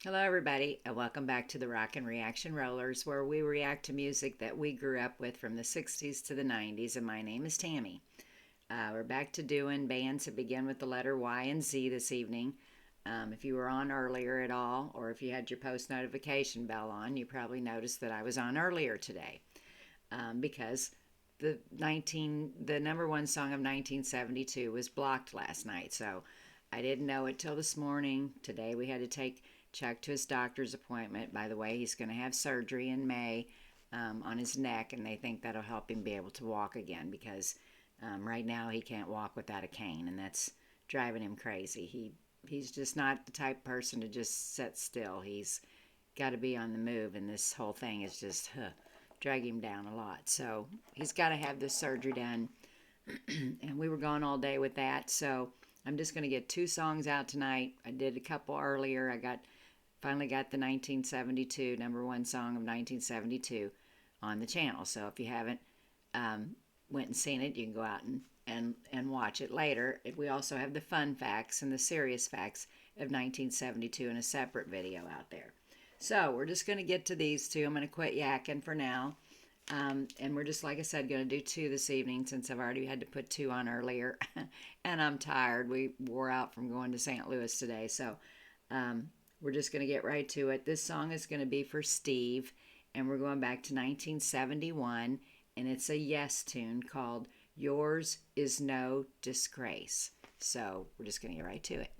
Hello, everybody, and welcome back to the Rockin' Reaction Rollers, where we react to music that we grew up with from the 60s to the 90s. And my name is Tammy. We're back to doing bands that begin with the letter Y and Z this evening. If you were on earlier at all, or if you had your post notification bell on, you probably noticed that I was on earlier today because the number one song of 1972 was blocked last night. So I didn't know it till this morning. Today we had to take Chuck to his doctor's appointment. By the way, he's going to have surgery in May on his neck, and they think that'll help him be able to walk again because right now he can't walk without a cane, and that's driving him crazy. He's just not the type of person to just sit still. He's got to be on the move, and this whole thing is just dragging him down a lot. So he's got to have this surgery done, and we were gone all day with that. So I'm just going to get two songs out tonight. I did a couple earlier. Finally got the 1972 number one song of 1972 on the channel. So if you haven't went and seen it, you can go out and watch it later. We also have the fun facts and the serious facts of 1972 in a separate video out there. So we're just going to get to these two. I'm going to quit yakking for now. And we're just, like I said, going to do two this evening since I've already had to put two on earlier. And I'm tired. We wore out from going to St. Louis today. So we're just going to get right to it. This song is going to be for Steve. And we're going back to 1971. And it's a Yes tune called Yours Is No Disgrace. So we're just going to get right to it.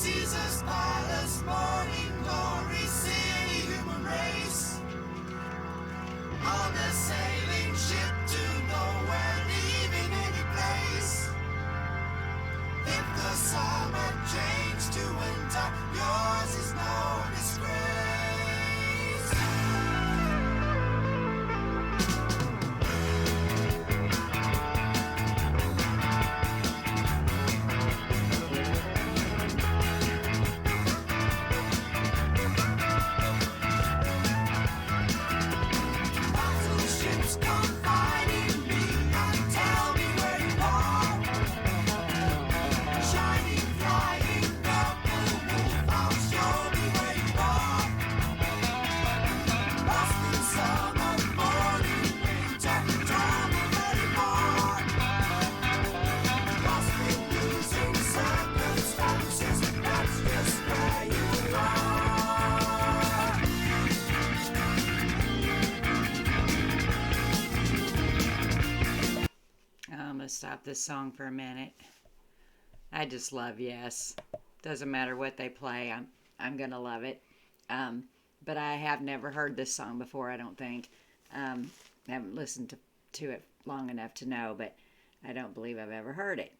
Jesus Palace, morning glory, city, human race. On a sailing ship to nowhere, leaving any place. If the summer changed to winter, yours is no disgrace. I'm going to stop this song for a minute. I just love Yes. Doesn't matter what they play, I'm going to love it. But I have never heard this song before, I don't think. I haven't listened to it long enough to know, but I don't believe I've ever heard it.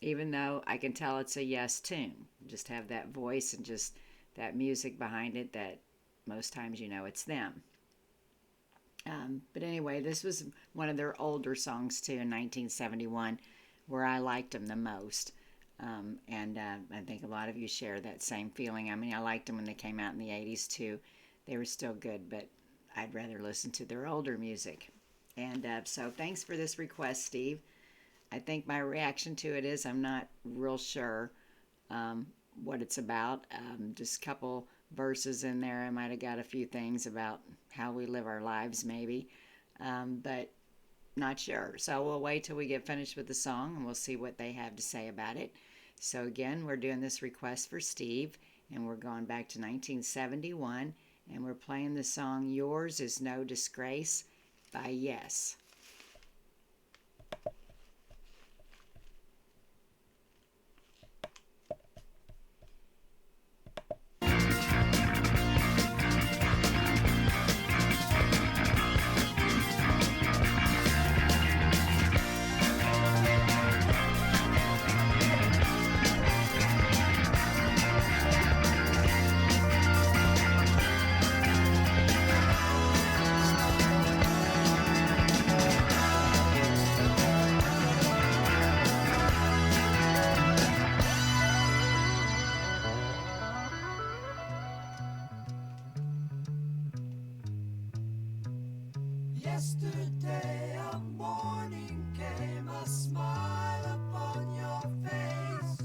Even though I can tell it's a Yes tune. Just have that voice and just that music behind it that most times you know it's them. But anyway, this was one of their older songs too in 1971 where I liked them the most. And I think a lot of you share that same feeling. I mean, I liked them when they came out in the 80s too. They were still good, but I'd rather listen to their older music. And so thanks for this request, Steve. I think my reaction to it is I'm not real sure what it's about. Just a couple verses in there. I might have got a few things about how we live our lives, maybe, but not sure. So we'll wait till we get finished with the song and we'll see what they have to say about it. So again, we're doing this request for Steve, and we're going back to 1971, and we're playing the song Yours Is No Disgrace by Yes. Yesterday a morning came, a smile upon your face.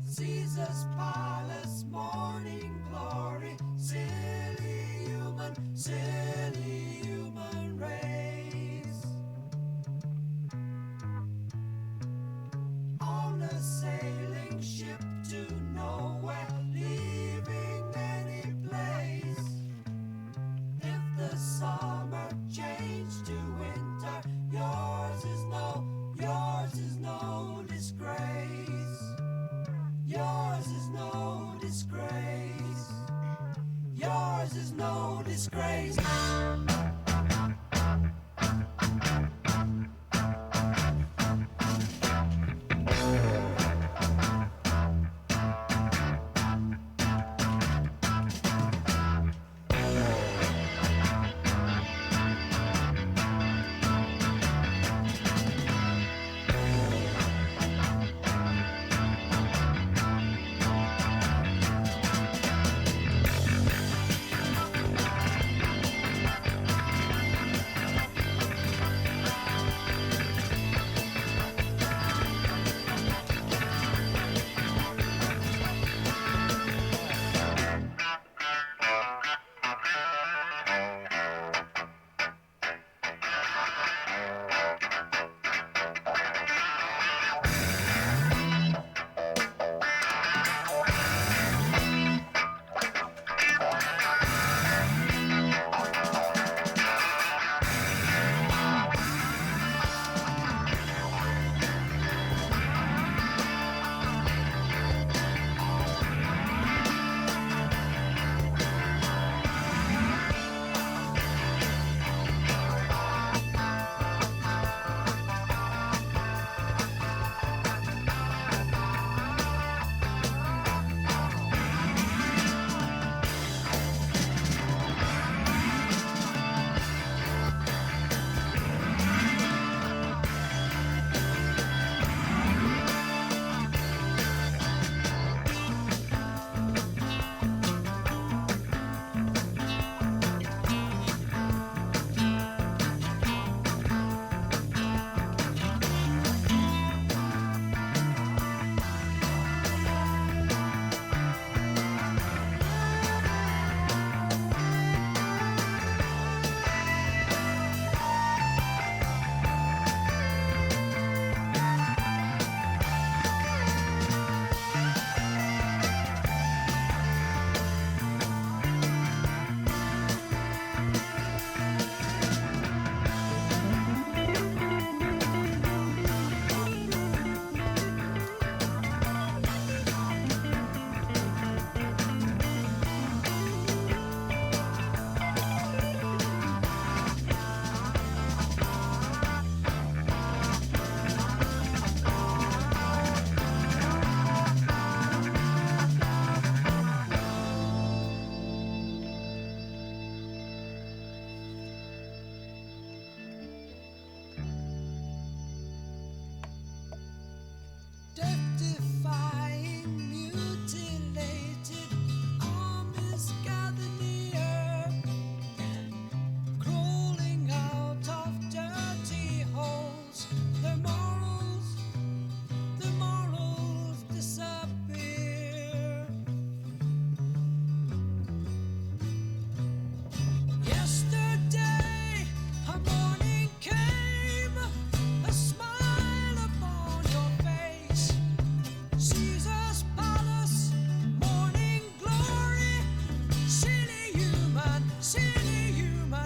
Caesar's palace, morning glory, silly human race. On a sailing ship to nowhere, leaving any place. If the summer changed to winter, yours is no disgrace. Yours is no disgrace. Yours is no disgrace.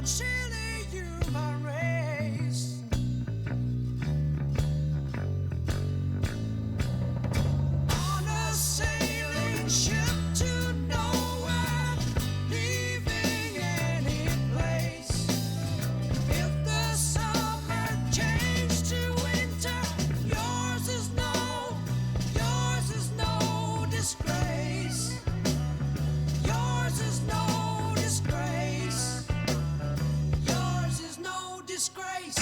chilly human race. On a sailing ship to nowhere, leaving any place. If the summer changed to winter, yours is no disgrace. Yours is no disgrace. Yours is no disgrace.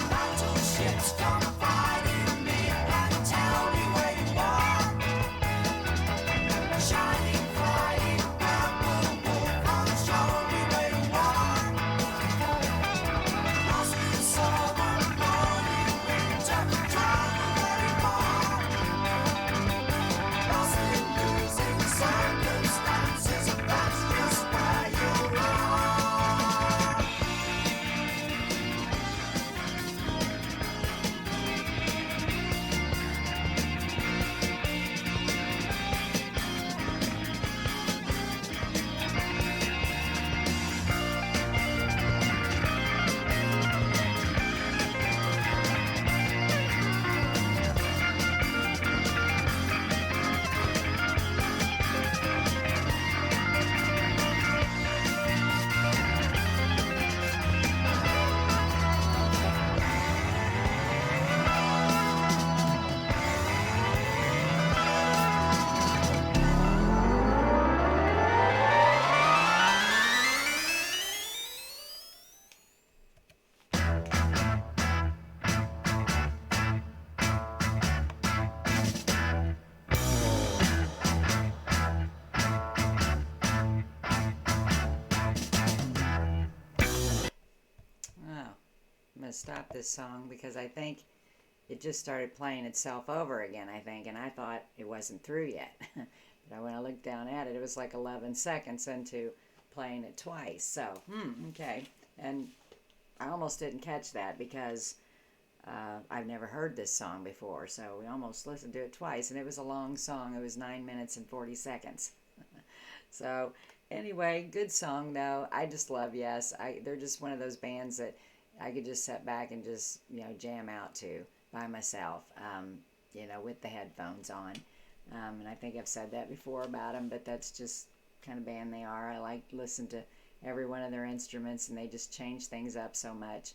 Battleships come fighting me and tell me where you are. Shining, flying, purple wolf, come show me where you are. Lost in summer, morning, winter, travel very far. Lost in losing circumstances, that's just where you are. Oh, I'm going to stop this song because I think it just started playing itself over again, I think, and I thought it wasn't through yet. But when I looked down at it, it was like 11 seconds into playing it twice. So, okay. And I almost didn't catch that because I've never heard this song before. So we almost listened to it twice, and it was a long song. It was 9 minutes and 40 seconds. So anyway, good song though. I just love Yes. They're just one of those bands that I could just sit back and just jam out to by myself, with the headphones on. And I think I've said that before about them, but that's just kind of band they are. I like to listen to every one of their instruments, and they just change things up so much,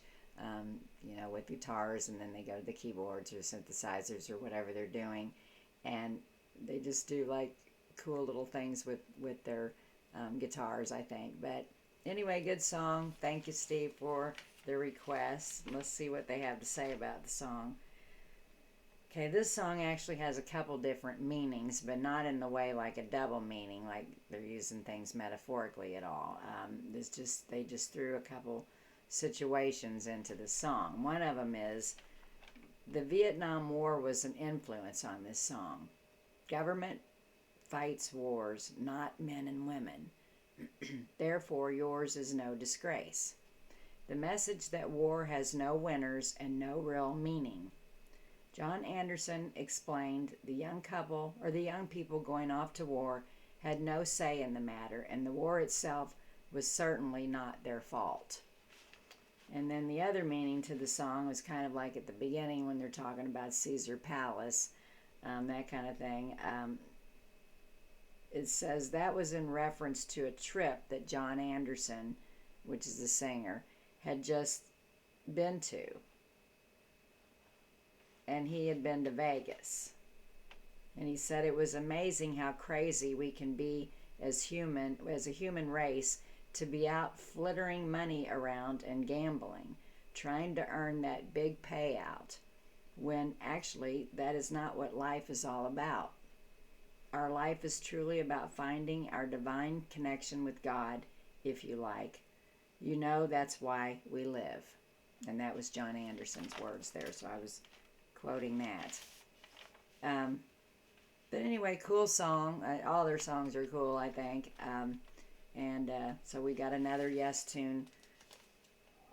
with guitars, and then they go to the keyboards or synthesizers or whatever they're doing, and they just do like cool little things with their guitars, I think. But anyway, good song. Thank you, Steve, for the request. Let's see what they have to say about the song. Okay, this song actually has a couple different meanings, but not in the way like a double meaning, like they're using things metaphorically at all. They just threw a couple situations into the song. One of them is the Vietnam War was an influence on this song. Government fights wars, not men and women. Therefore, yours is no disgrace. The message that war has no winners and no real meaning. John Anderson explained the young people going off to war had no say in the matter, and the war itself was certainly not their fault. And then the other meaning to the song was kind of like at the beginning when they're talking about Caesar Palace, that kind of thing. It says that was in reference to a trip that John Anderson, which is the singer, had just been to. And he had been to Vegas. And he said it was amazing how crazy we can be as a human race, to be out flittering money around and gambling, trying to earn that big payout, when actually that is not what life is all about. Our life is truly about finding our divine connection with God, if you like. That's why we live. And that was John Anderson's words there, so I was quoting that. But anyway, cool song. All their songs are cool, I think. And so we got another Yes tune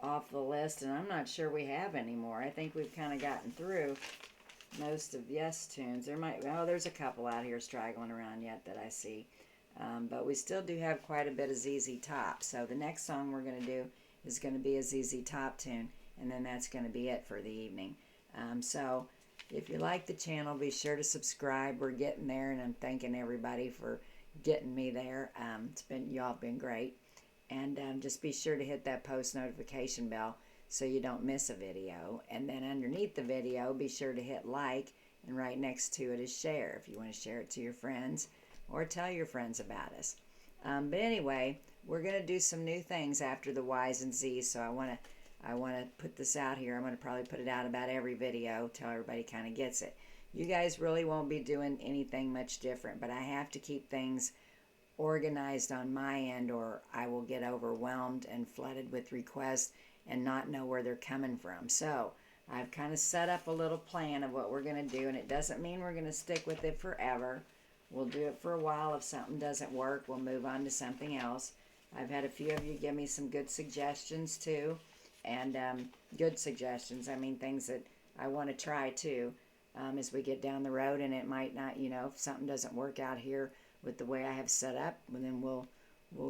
off the list, and I'm not sure we have any more. I think we've kind of gotten through most of Yes tunes. There's a couple out here straggling around yet that I see. But we still do have quite a bit of ZZ Top. So the next song we're going to do is going to be a ZZ Top tune, and then that's going to be it for the evening. So if you like the channel, be sure to subscribe. We're getting there, and I'm thanking everybody for getting me there. Y'all have been great. And just be sure to hit that post notification bell so you don't miss a video. And then underneath the video, be sure to hit like, and right next to it is share if you want to share it to your friends or tell your friends about us. But anyway, we're going to do some new things after the Y's and Z's, so I want to put this out here. I'm going to probably put it out about every video till everybody kind of gets it. You guys really won't be doing anything much different, but I have to keep things organized on my end, or I will get overwhelmed and flooded with requests and not know where they're coming from. So I've kind of set up a little plan of what we're going to do, and it doesn't mean we're going to stick with it forever. We'll do it for a while. If something doesn't work, we'll move on to something else. I've had a few of you give me some good suggestions too, and good suggestions. I mean, things that I want to try too as we get down the road, and it might not, if something doesn't work out here with the way I have set up, and then we'll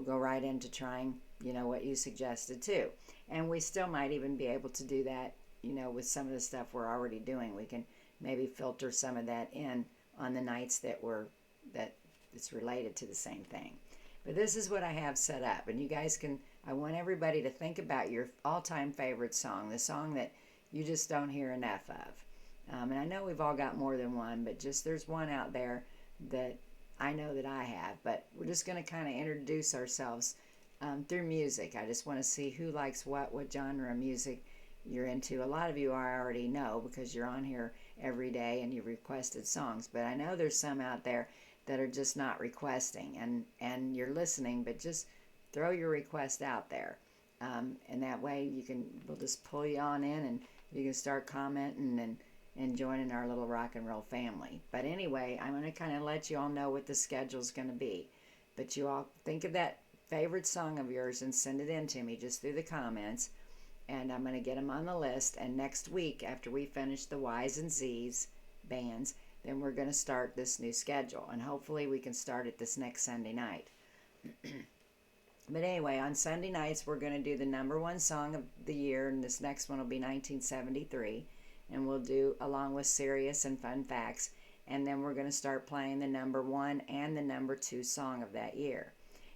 go right into trying, what you suggested too. And we still might even be able to do that, with some of the stuff we're already doing. We can maybe filter some of that in on the nights that it's related to the same thing. But this is what I have set up, and you guys I want everybody to think about your all-time favorite song, the song that you just don't hear enough of. And I know we've all got more than one, but just there's one out there that I know that I have. But we're just going to kind of introduce ourselves through music. I just want to see who likes what genre of music you're into. A lot of you I already know because you're on here every day and you've requested songs. But I know there's some out there that are just not requesting, and you're listening, but just throw your request out there. And that way we'll just pull you on in, and you can start commenting and joining our little rock and roll family. But anyway, I'm going to kind of let you all know what the schedule's going to be. But you all think of that favorite song of yours and send it in to me just through the comments, and I'm going to get them on the list. And next week, after we finish the Y's and Z's bands, then we're going to start this new schedule, and hopefully we can start it this next Sunday night. But anyway, on Sunday nights, we're going to do the number one song of the year, and this next one will be 1973, and we'll do along with serious and fun facts, and then we're going to start playing the number one and the number two song of that year.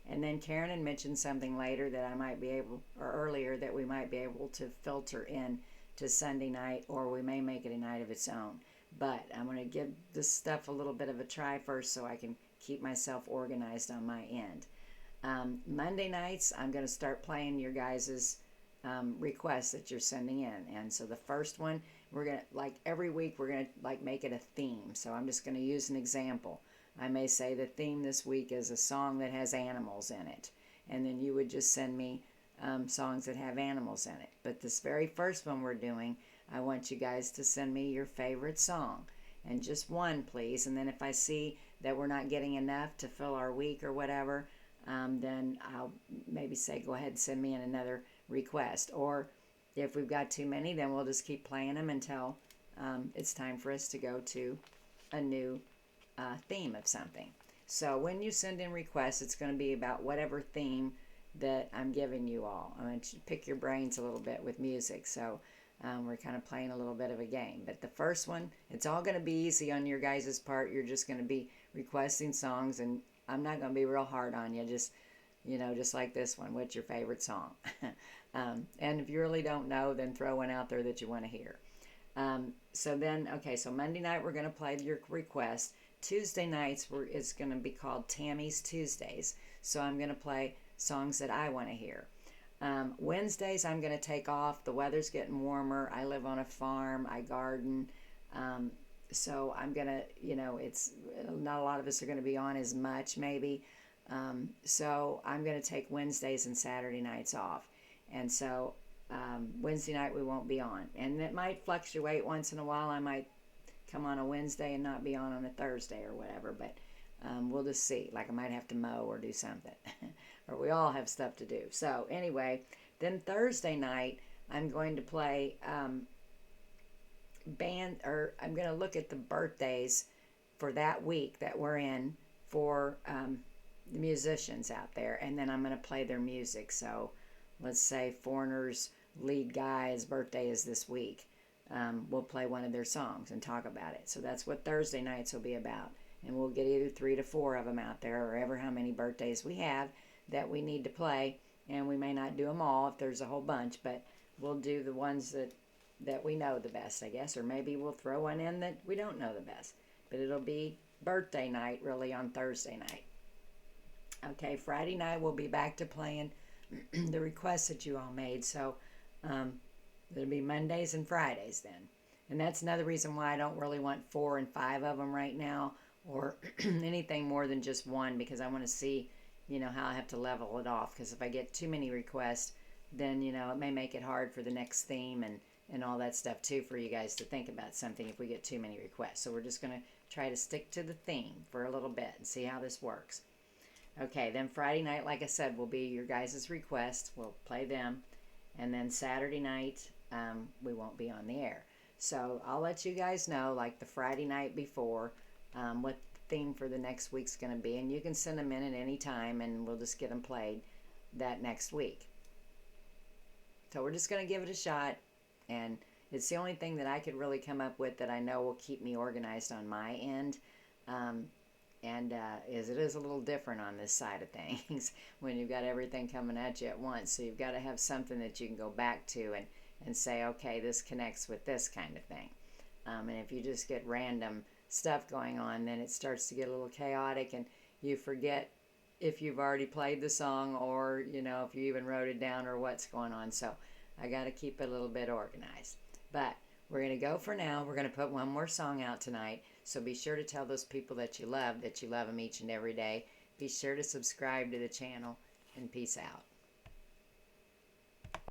And then Karen had mentioned something later that I might be able, or earlier, that we might be able to filter in to Sunday night, or we may make it a night of its own. But I'm going to give this stuff a little bit of a try first so I can keep myself organized on my end. Monday nights, I'm going to start playing your guys' requests that you're sending in. And so the first one, we're going to, every week, we're going to, make it a theme. So I'm just going to use an example. I may say the theme this week is a song that has animals in it. And then you would just send me songs that have animals in it. But this very first one we're doing, I want you guys to send me your favorite song, and just one, please. And then if I see that we're not getting enough to fill our week or whatever, then I'll maybe say, go ahead and send me in another request. Or if we've got too many, then we'll just keep playing them until it's time for us to go to a new theme of something. So when you send in requests, it's going to be about whatever theme that I'm giving you all. I'm going to pick your brains a little bit with music. So we're kind of playing a little bit of a game. But the first one, it's all going to be easy on your guys' part. You're just going to be requesting songs, and I'm not going to be real hard on you. Just, just like this one. What's your favorite song? And if you really don't know, then throw one out there that you want to hear. So Monday night we're going to play your request. Tuesday nights it's going to be called Tammys Tuesdays. So I'm going to play songs that I want to hear. Wednesdays I'm going to take off. The weather's getting warmer. I live on a farm. I garden. So I'm going to, it's not a lot of us are going to be on as much maybe. So I'm going to take Wednesdays and Saturday nights off. And so Wednesday night we won't be on. And it might fluctuate once in a while. I might come on a Wednesday and not be on a Thursday or whatever. But we'll just see. Like I might have to mow or do something. Or we all have stuff to do. So anyway, then Thursday night, I'm going to play I'm going to look at the birthdays for that week that we're in for the musicians out there, and then I'm going to play their music. So let's say Foreigner's lead guy's birthday is this week. We'll play one of their songs and talk about it. So that's what Thursday nights will be about. And we'll get either 3 to 4 of them out there, or ever how many birthdays we have that we need to play. And we may not do them all if there's a whole bunch, but we'll do the ones that we know the best, I guess. Or maybe we'll throw one in that we don't know the best. But it'll be birthday night really on Thursday night. Okay, Friday night we'll be back to playing the requests that you all made. So it'll be Mondays and Fridays then. And that's another reason why I don't really want 4 and 5 of them right now, or anything more than just one, because I want to see, how I have to level it off. Because if I get too many requests, then, it may make it hard for the next theme and all that stuff too, for you guys to think about something if we get too many requests. So we're just going to try to stick to the theme for a little bit and see how this works. Okay, then Friday night, like I said, will be your guys' requests. We'll play them. And then Saturday night, we won't be on the air. So I'll let you guys know, like the Friday night before, what the theme for the next week's going to be. And you can send them in at any time, and we'll just get them played that next week. So we're just going to give it a shot. And it's the only thing that I could really come up with that I know will keep me organized on my end. It is a little different on this side of things when you've got everything coming at you at once. So you've got to have something that you can go back to and say, okay, this connects with this kind of thing. And if you just get random stuff going on, then it starts to get a little chaotic, and you forget if you've already played the song, or if you even wrote it down, or what's going on. So I got to keep it a little bit organized. But we're going to go for now. We're going to put one more song out tonight. So be sure to tell those people that you love them each and every day. Be sure to subscribe to the channel, and peace out.